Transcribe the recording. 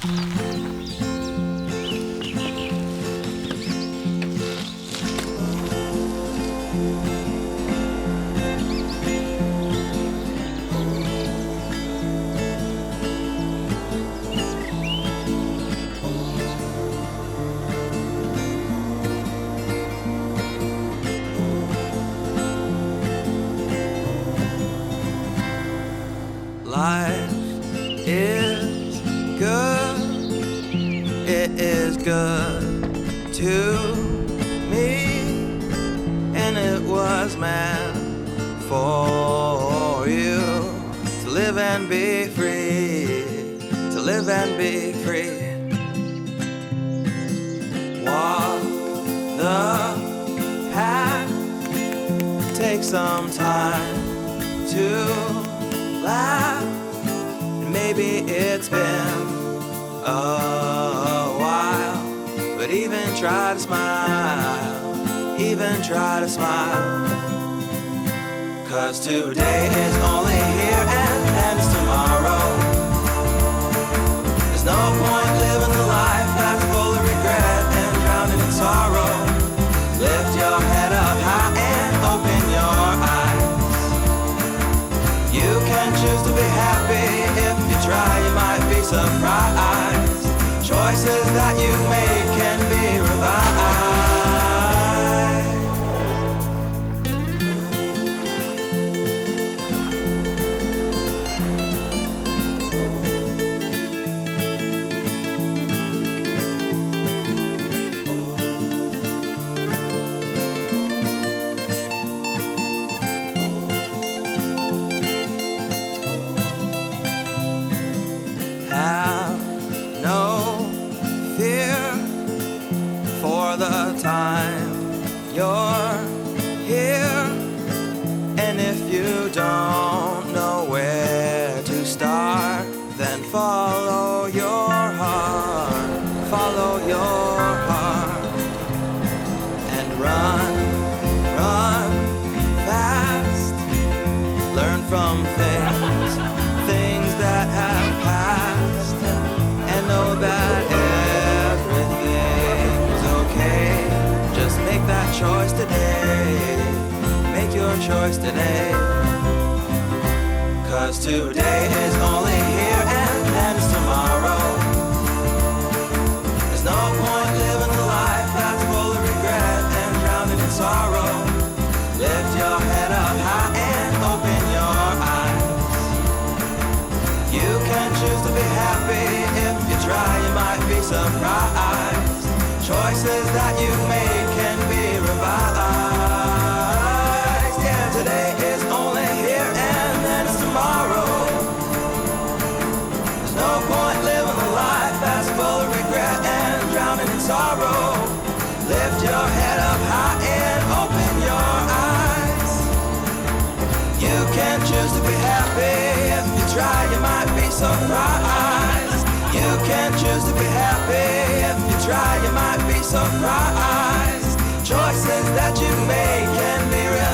Life is good, it is good to me, and it was meant for you to live and be free, to live and be free. Walk the path, take some time to laugh. Maybe it's been a while, but even try to smile, even try to smile. 'Cause today is only here and it's tomorrow. There's no point living a life that's full of regret and drowning in sorrow. Lift your head up high and open your eyes. You can choose to be happy. If you try, you might be surprised. Choices that you make can be revised. Have no fear for the time you're here. And if you don't know where to start, then follow your heart, follow your heart. And run, run fast. Learn from things, things that have passed. And know that everything's okay. Just make that choice today. Make your choice today. 'Cause today is only here and it's tomorrow. There's no point living a life that's full of regret and drowning in sorrow. Lift your head up high and open your eyes. You can choose to be happy. If you try, you might be surprised. Choices that you make can be revised. Yeah, today is only here and then it's tomorrow. There's no point living a life that's full of regret and drowning in sorrow. Lift your head up high and open your eyes. You can choose to be happy. If you try, you might be surprised. You can choose to be happy. If you try, you might be surprised. Choices that you make can be realized.